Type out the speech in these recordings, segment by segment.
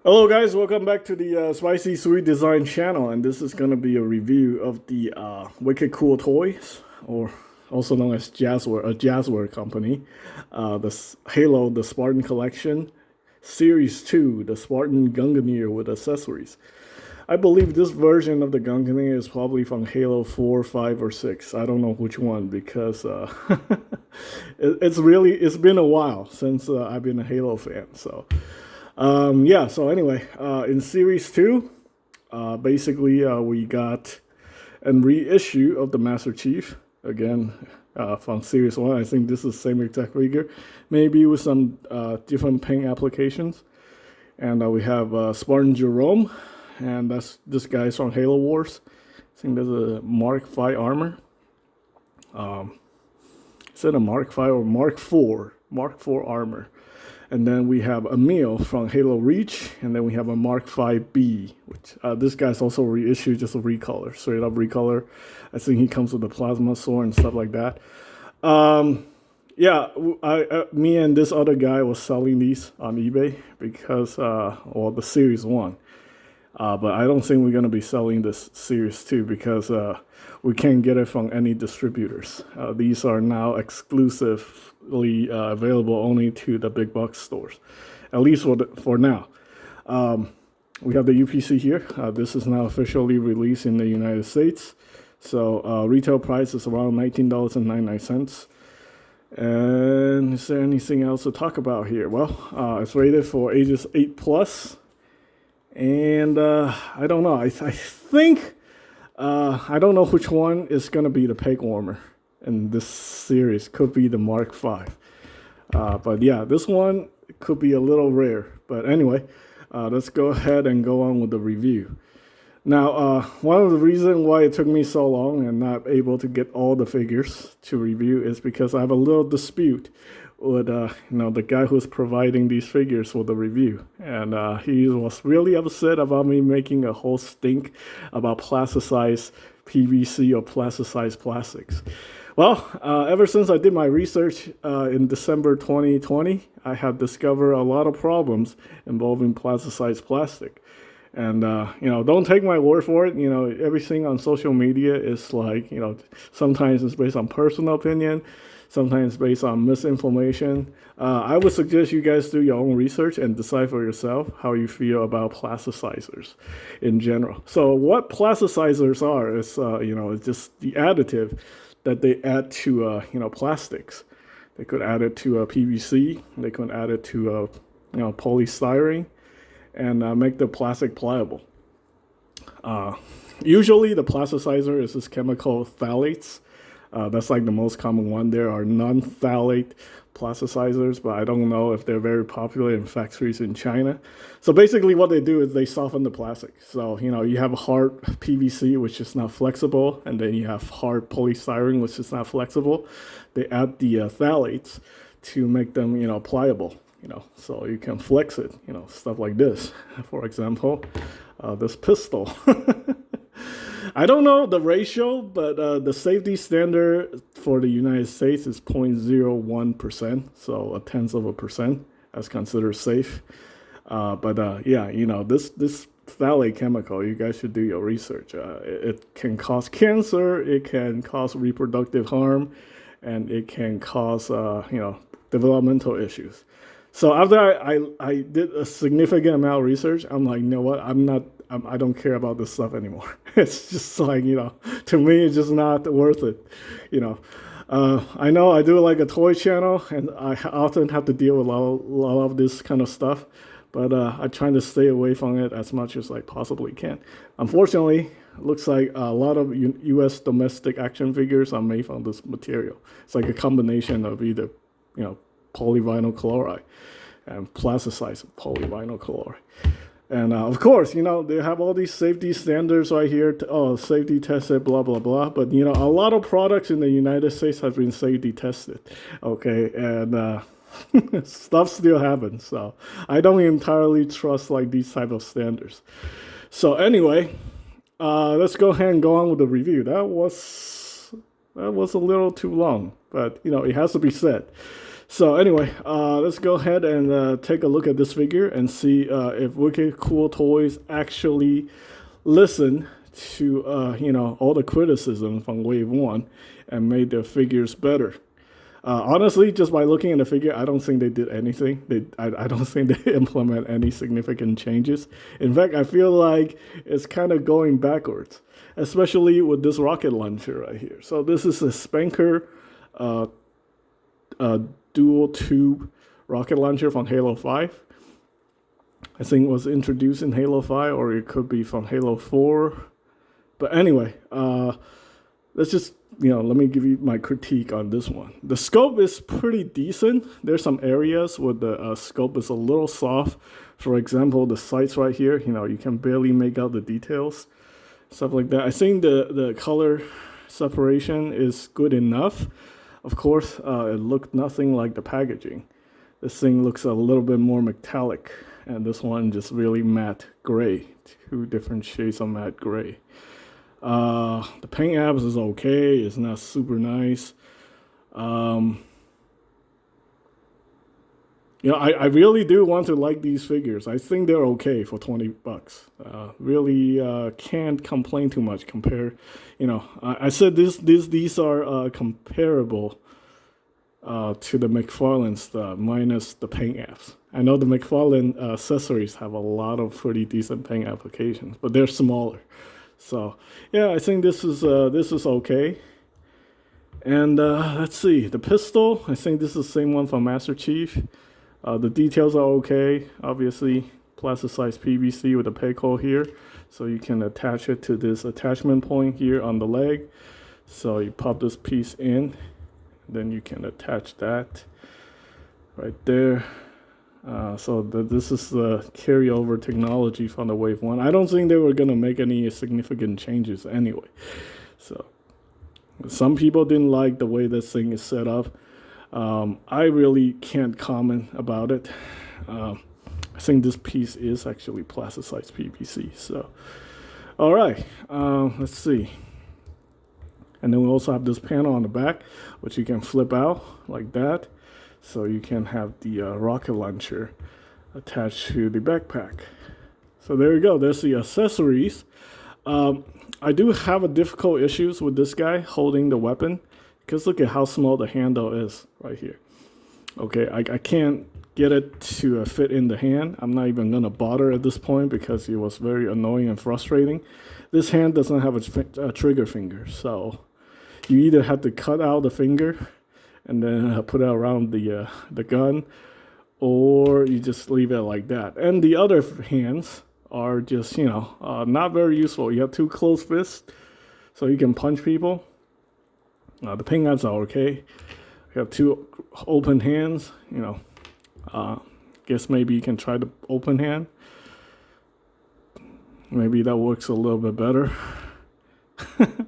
Hello guys, welcome back to the Spicy Sweet Design channel, and this is going to be a review of the Wicked Cool Toys, or also known as Jazzware, a Jazzware company. Halo, the Spartan Collection, Series 2, the Spartan Gungnir with accessories. I believe this version of the Gungnir is probably from Halo 4, 5, or 6. I don't know which one because it's been a while since I've been a Halo fan, so... yeah, so anyway, in Series 2, basically we got a reissue of the Master Chief, again, from Series 1. I think this is the same exact figure, maybe with some different paint applications. And we have Spartan Jerome, and this guy's from Halo Wars. I think there's a Mark 5 armor. Is it a Mark 5 or Mark 4? Mark 4 armor. And then we have Emil from Halo Reach, and then we have a Mark 5B, which this guy's also reissued, just a recolor, straight up recolor. I think he comes with a plasma sword and stuff like that. Yeah, me and this other guy was selling these on eBay because, well, the Series 1. But I don't think we're going to be selling this Series 2 because we can't get it from any distributors. These are now exclusively available only to the big box stores, at least for now. We have the UPC here. This is now officially released in the United States. So retail price is around $19.99. And is there anything else to talk about here? Well, it's rated for ages 8 plus. And I don't know. I think I don't know which one is going to be the peg warmer in this series. Could be the Mark 5. But yeah, this one could be a little rare. But anyway, let's go ahead and go on with the review. Now, one of the reasons why it took me so long and not able to get all the figures to review is because I have a little dispute with the guy who's providing these figures for the review, and he was really upset about me making a whole stink about plasticized PVC or plasticized plastics. Well, ever since I did my research in December 2020, I have discovered a lot of problems involving plasticized plastic. And, don't take my word for it. Everything on social media is like, sometimes it's based on personal opinion, sometimes based on misinformation. I would suggest you guys do your own research and decide for yourself how you feel about plasticizers in general. So what plasticizers are is, it's just the additive that they add to, plastics. They could add it to PVC. They could add it to, polystyrene, and make the plastic pliable. Usually the plasticizer is this chemical phthalates. That's like the most common one. There are non-phthalate plasticizers, but I don't know if they're very popular in factories in China. So basically what they do is they soften the plastic. So, you have hard PVC, which is not flexible, and then you have hard polystyrene, which is not flexible. They add the phthalates to make them, pliable. So you can flex it, stuff like this. For example, this pistol. I don't know the ratio, but the safety standard for the United States is 0.01%, so a tenth of a percent as considered safe. This phthalate chemical, you guys should do your research. It can cause cancer, it can cause reproductive harm, and it can cause, developmental issues. So after I did a significant amount of research, I'm like, you know what? I don't care about this stuff anymore. It's just like, to me, it's just not worth it. I know I do like a toy channel, and I often have to deal with a lot of this kind of stuff, but I try to stay away from it as much as I possibly can. Unfortunately, it looks like a lot of U.S. domestic action figures are made from this material. It's like a combination of either, polyvinyl chloride and plasticized polyvinyl chloride. And of course, they have all these safety standards right here. Safety tested, blah, blah, blah. But, a lot of products in the United States have been safety tested. Okay. And stuff still happens. So I don't entirely trust like these type of standards. So anyway, let's go ahead and go on with the review. That was a little too long, but, it has to be said. So anyway, let's go ahead and take a look at this figure and see if Wicked Cool Toys actually listen to all the criticism from Wave 1 and made their figures better. Honestly, just by looking at the figure, I don't think they did anything. I don't think they implement any significant changes. In fact, I feel like it's kind of going backwards, especially with this rocket launcher right here. So this is a Spanker dual tube rocket launcher from Halo 5. I think it was introduced in Halo 5, or it could be from Halo 4. But anyway, let's just, let me give you my critique on this one. The scope is pretty decent. There's some areas where the scope is a little soft. For example, the sights right here, you can barely make out the details, stuff like that. I think the color separation is good enough. Of course, it looked nothing like the packaging. This thing looks a little bit more metallic, and this one just really matte gray. 2 different shades of matte gray. The paint apps is okay. It's not super nice. I really do want to like these figures. I think they're okay for $20. Really can't complain too much. I said these are comparable to the McFarlane stuff minus the paint apps. I know the McFarlane accessories have a lot of pretty decent paint applications, but they're smaller. So yeah, I think this is okay. And let's see, the pistol. I think this is the same one from Master Chief. The details are okay. Obviously, plasticized PVC with a peg hole here, so you can attach it to this attachment point here on the leg. So you pop this piece in, then you can attach that right there. This is the carryover technology from the Wave 1. I don't think they were going to make any significant changes anyway. So some people didn't like the way this thing is set up. I really can't comment about it. I think this piece is actually plasticized PVC. So, all right, let's see. And then we also have this panel on the back, which you can flip out like that. So you can have the rocket launcher attached to the backpack. So there you go. There's the accessories. I do have a difficult issues with this guy holding the weapon, because look at how small the handle is right here. Okay, I can't get it to fit in the hand. I'm not even going to bother at this point because it was very annoying and frustrating. This hand doesn't have a trigger finger, so you either have to cut out the finger and then put it around the gun, or you just leave it like that. And the other hands are just, not very useful. You have 2 closed fists, so you can punch people. The paint apps are okay. You have 2 open hands, guess maybe you can try the open hand. Maybe that works a little bit better.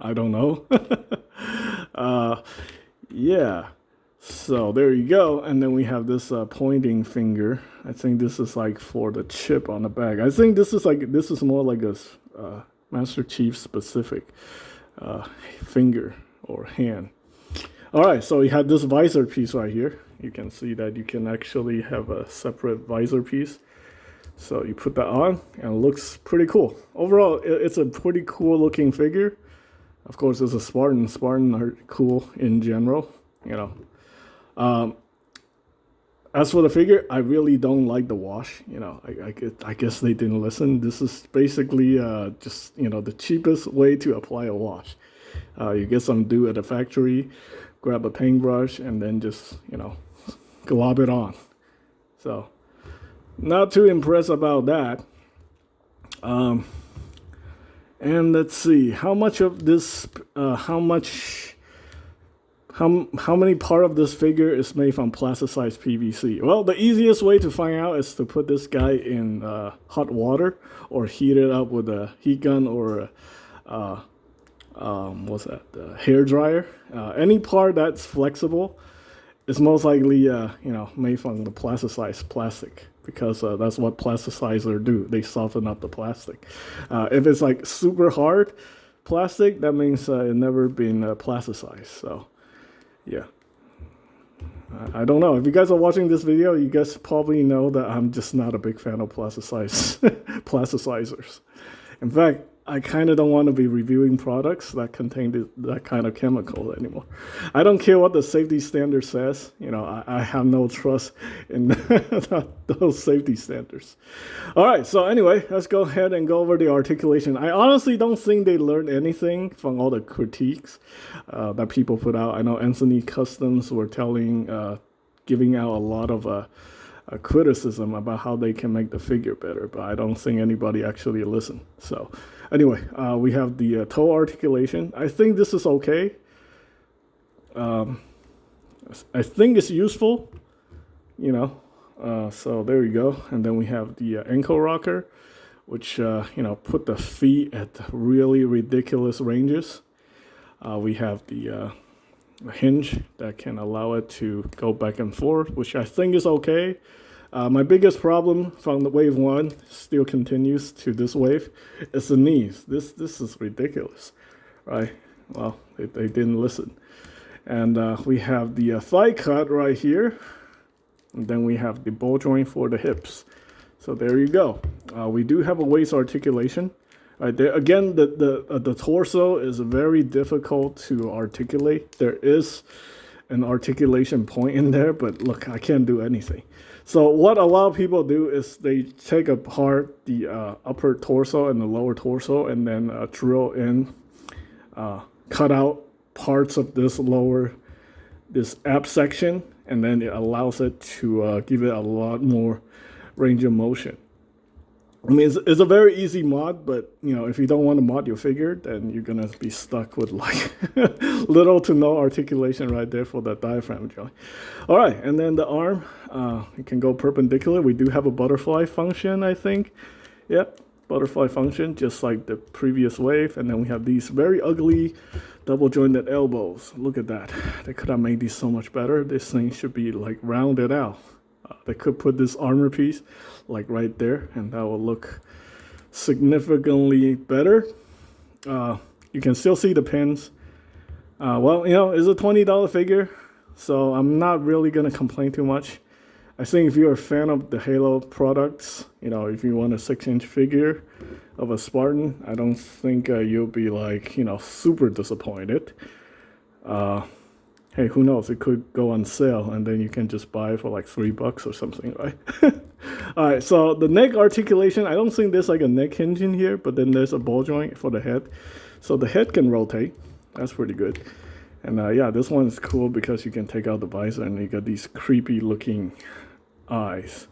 I don't know. Yeah. So there you go. And then we have this pointing finger. I think this is like for the chip on the back. I think this is more like a Master Chief specific finger or hand. All right, so we have this visor piece right here. You can see that you can actually have a separate visor piece. So you put that on, and it looks pretty cool. Overall, it's a pretty cool looking figure. Of course, it's a Spartan. Spartan are cool in general, As for the figure, I really don't like the wash. I guess they didn't listen. This is basically just, the cheapest way to apply a wash. You get some dew at the factory, grab a paintbrush, and then just, glob it on. So, not too impressed about that. And let's see, how much of this, how many part of this figure is made from plasticized PVC? Well, the easiest way to find out is to put this guy in hot water or heat it up with a heat gun or a hair dryer. Any part that's flexible is most likely made from the plasticized plastic, because that's what plasticizers do. They soften up the plastic. If it's like super hard plastic, that means it never been plasticized. So yeah. I don't know. If you guys are watching this video, you guys probably know that I'm just not a big fan of plasticizers. In fact, I kind of don't want to be reviewing products that contain that kind of chemical anymore. I don't care what the safety standard says. You know, I have no trust in those safety standards. All right, so anyway, let's go ahead and go over the articulation. I honestly don't think they learned anything from all the critiques that people put out. I know Anthony Customs were giving out a lot of a criticism about how they can make the figure better, but I don't think anybody actually listened. So anyway, we have the toe articulation. I think this is okay. I think it's useful, you know. So there we go. And then we have the ankle rocker, which, you know, put the feet at really ridiculous ranges. We have the hinge that can allow it to go back and forth, which I think is okay. My biggest problem from the wave 1 still continues to this wave is the knees. This is ridiculous, right? Well, they didn't listen. And we have the thigh cut right here. And then we have the ball joint for the hips. So there you go. We do have a waist articulation. Right there again, the torso is very difficult to articulate. There is an articulation point in there, but look, I can't do anything. So what a lot of people do is they take apart the upper torso and the lower torso, and then drill in, cut out parts of this ab section, and then it allows it to give it a lot more range of motion. I mean, it's a very easy mod, but, you know, if you don't want to mod your figure, then you're going to be stuck with, like, little to no articulation right there for that diaphragm joint. All right, and then the arm, it can go perpendicular. We do have a butterfly function, I think. Yep, butterfly function, just like the previous wave. And then we have these very ugly double-jointed elbows. Look at that. They could have made these so much better. This thing should be, like, rounded out. They could put this armor piece like right there, and that will look significantly better. You can still see the pins. Well, you know, it's a $20 figure, so I'm not really going to complain too much. I think if you're a fan of the Halo products, you know, if you want a 6-inch figure of a Spartan, I don't think you'll be, like, you know, super disappointed. Hey, who knows? It could go on sale, and then you can just buy it for like $3 or something, right? All right, so the neck articulation, I don't think there's like a neck hinge in here, but then there's a ball joint for the head. So the head can rotate. That's pretty good. And yeah, this one is cool because you can take out the visor, and you got these creepy looking eyes.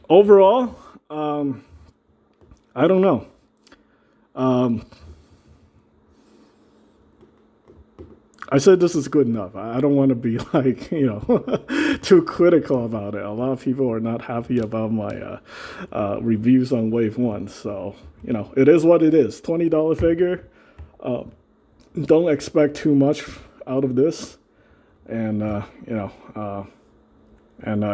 Overall, I don't know. I said this is good enough. I don't want to be like, you know, too critical about it. A lot of people are not happy about my reviews on Wave 1. So, you know, it is what it is. $20 figure. Don't expect too much out of this. And, you know,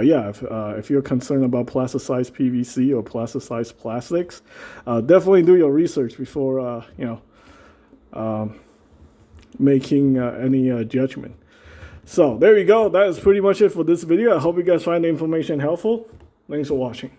yeah, if you're concerned about plasticized PVC or plasticized plastics, definitely do your research before, you know, making any judgment. So there you go. That is pretty much it for this video. I hope you guys find the information helpful. Thanks for watching.